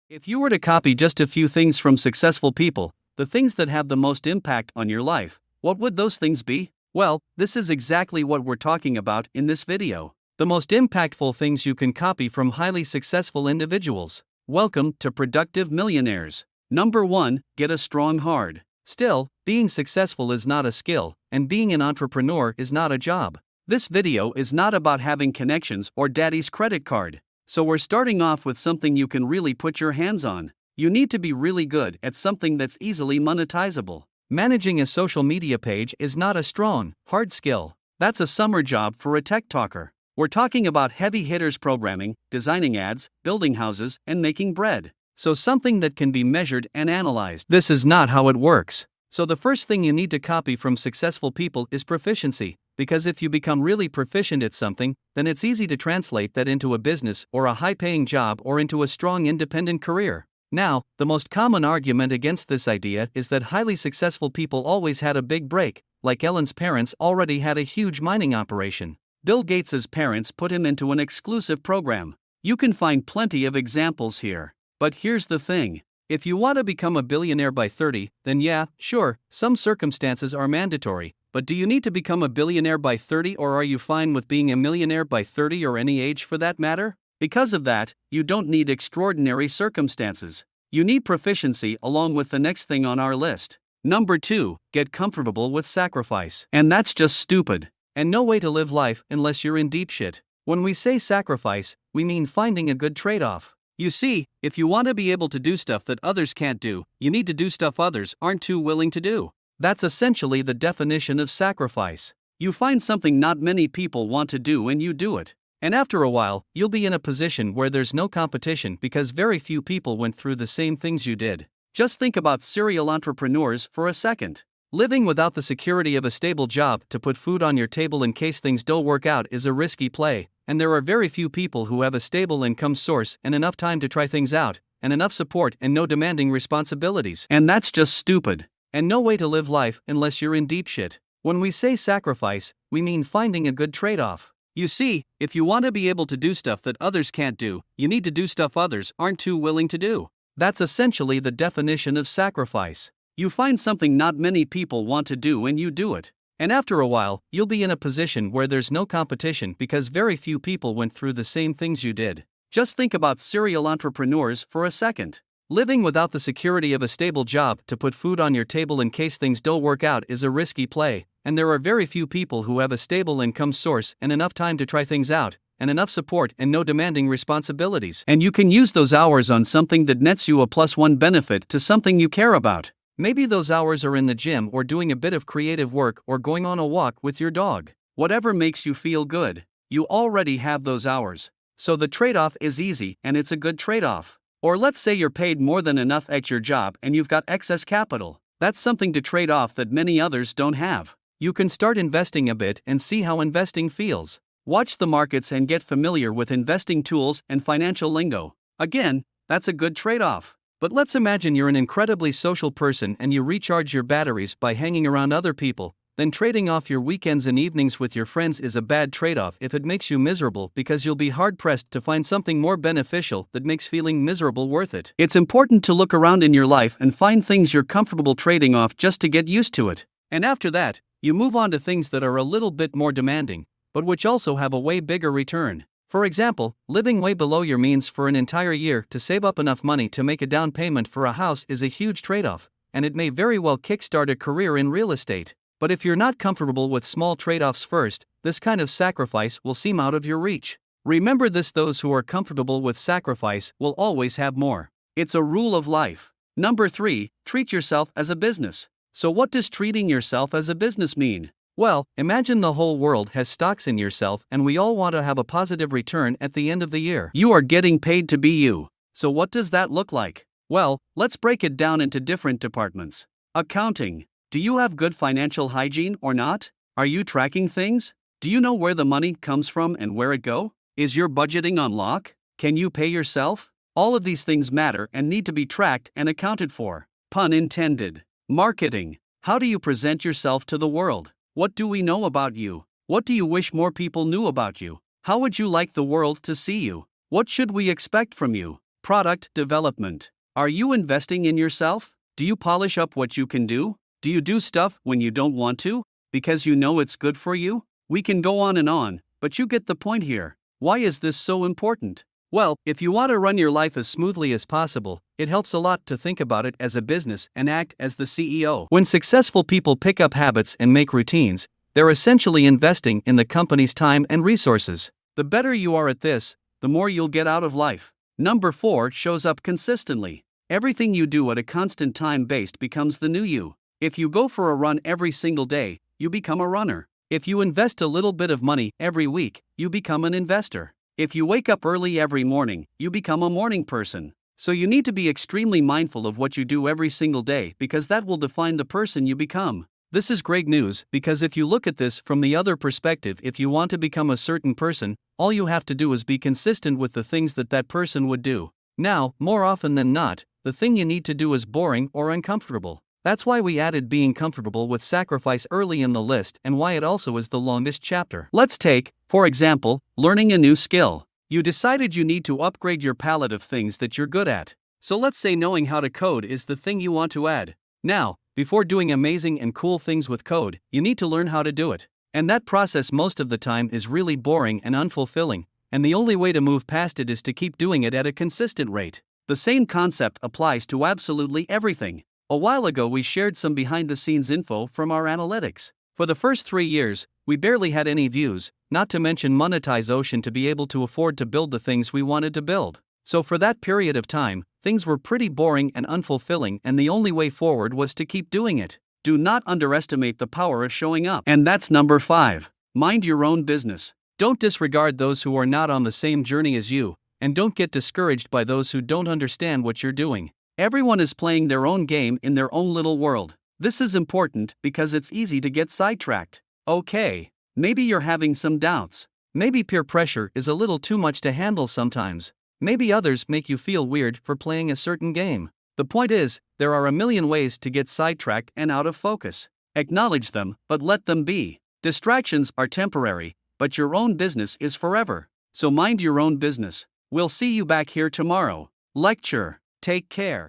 If you were to copy just a few things from successful people, the things that have the most impact on your life, what would those things be? Well, this is exactly what we're talking about in this video. The most impactful things you can copy from highly successful individuals. Welcome to Productive Millionaires. Number 1, get a strong heart. Still, being successful is not a skill, and being an entrepreneur is not a job. This video is not about having connections or daddy's credit card. So we're starting off with something you can really put your hands on. You need to be really good at something that's easily monetizable. Managing a social media page is not a strong, hard skill. That's a summer job for a tech talker. We're talking about heavy hitters programming, designing ads, building houses, and making bread. So something that can be measured and analyzed. This is not how it works. So the first thing you need to copy from successful people is proficiency, because if you become really proficient at something, then it's easy to translate that into a business or a high-paying job or into a strong independent career. Now, the most common argument against this idea is that highly successful people always had a big break, like Elon's parents already had a huge mining operation. Bill Gates's parents put him into an exclusive program. You can find plenty of examples here. But here's the thing. If you want to become a billionaire by 30, then yeah, sure, some circumstances are mandatory. But do you need to become a billionaire by 30, or are you fine with being a millionaire by 30 or any age for that matter? Because of that, you don't need extraordinary circumstances. You need proficiency along with the next thing on our list. Number 2, get comfortable with sacrifice. And that's just stupid. And no way to live life unless you're in deep shit. When we say sacrifice, we mean finding a good trade-off. You see, if you want to be able to do stuff that others can't do, you need to do stuff others aren't too willing to do. That's essentially the definition of sacrifice. You find something not many people want to do and you do it. And after a while, you'll be in a position where there's no competition because very few people went through the same things you did. Just think about serial entrepreneurs for a second. Living without the security of a stable job to put food on your table in case things don't work out is a risky play, and there are very few people who have a stable income source and enough time to try things out, and enough support and no demanding responsibilities. And that's just stupid. And no way to live life unless you're in deep shit. When we say sacrifice, we mean finding a good trade-off. You see, if you want to be able to do stuff that others can't do, you need to do stuff others aren't too willing to do. That's essentially the definition of sacrifice. You find something not many people want to do and you do it. And after a while, you'll be in a position where there's no competition because very few people went through the same things you did. Just think about serial entrepreneurs for a second. Living without the security of a stable job to put food on your table in case things don't work out is a risky play, and there are very few people who have a stable income source and enough time to try things out, and enough support and no demanding responsibilities. And you can use those hours on something that nets you a +1 benefit to something you care about. Maybe those hours are in the gym or doing a bit of creative work or going on a walk with your dog. Whatever makes you feel good, you already have those hours. So the trade-off is easy and it's a good trade-off. Or let's say you're paid more than enough at your job and you've got excess capital. That's something to trade off that many others don't have. You can start investing a bit and see how investing feels. Watch the markets and get familiar with investing tools and financial lingo. Again, that's a good trade-off. But let's imagine you're an incredibly social person and you recharge your batteries by hanging around other people. Then trading off your weekends and evenings with your friends is a bad trade-off if it makes you miserable because you'll be hard-pressed to find something more beneficial that makes feeling miserable worth it. It's important to look around in your life and find things you're comfortable trading off just to get used to it. And after that, you move on to things that are a little bit more demanding, but which also have a way bigger return. For example, living way below your means for an entire year to save up enough money to make a down payment for a house is a huge trade-off, and it may very well kickstart a career in real estate. But if you're not comfortable with small trade-offs first, this kind of sacrifice will seem out of your reach. Remember this: those who are comfortable with sacrifice will always have more. It's a rule of life. Number 3, treat yourself as a business. So what does treating yourself as a business mean? Well, imagine the whole world has stocks in yourself and we all want to have a positive return at the end of the year. You are getting paid to be you. So what does that look like? Well, let's break it down into different departments. Accounting. Do you have good financial hygiene or not? Are you tracking things? Do you know where the money comes from and where it goes? Is your budgeting on lock? Can you pay yourself? All of these things matter and need to be tracked and accounted for. Pun intended. Marketing. How do you present yourself to the world? What do we know about you? What do you wish more people knew about you? How would you like the world to see you? What should we expect from you? Product development. Are you investing in yourself? Do you polish up what you can do? Do you do stuff when you don't want to, because you know it's good for you? We can go on, but you get the point here. Why is this so important? Well, if you want to run your life as smoothly as possible, it helps a lot to think about it as a business and act as the CEO. When successful people pick up habits and make routines, they're essentially investing in the company's time and resources. The better you are at this, the more you'll get out of life. Number 4 shows up consistently. Everything you do at a constant time based becomes the new you. If you go for a run every single day, you become a runner. If you invest a little bit of money every week, you become an investor. If you wake up early every morning, you become a morning person. So you need to be extremely mindful of what you do every single day because that will define the person you become. This is great news because if you look at this from the other perspective, if you want to become a certain person, all you have to do is be consistent with the things that person would do. Now, more often than not, the thing you need to do is boring or uncomfortable. That's why we added being comfortable with sacrifice early in the list and why it also is the longest chapter. Let's take, for example, learning a new skill. You decided you need to upgrade your palette of things that you're good at. So let's say knowing how to code is the thing you want to add. Now, before doing amazing and cool things with code, you need to learn how to do it. And that process most of the time is really boring and unfulfilling, and the only way to move past it is to keep doing it at a consistent rate. The same concept applies to absolutely everything. A while ago we shared some behind-the-scenes info from our analytics. For the first 3 years, we barely had any views, not to mention monetization to be able to afford to build the things we wanted to build. So for that period of time, things were pretty boring and unfulfilling and the only way forward was to keep doing it. Do not underestimate the power of showing up. And that's number 5. Mind your own business. Don't disregard those who are not on the same journey as you, and don't get discouraged by those who don't understand what you're doing. Everyone is playing their own game in their own little world. This is important because it's easy to get sidetracked. Okay, maybe you're having some doubts. Maybe peer pressure is a little too much to handle sometimes. Maybe others make you feel weird for playing a certain game. The point is, there are a million ways to get sidetracked and out of focus. Acknowledge them, but let them be. Distractions are temporary, but your own business is forever. So mind your own business. We'll see you back here tomorrow. Lecture. Take care.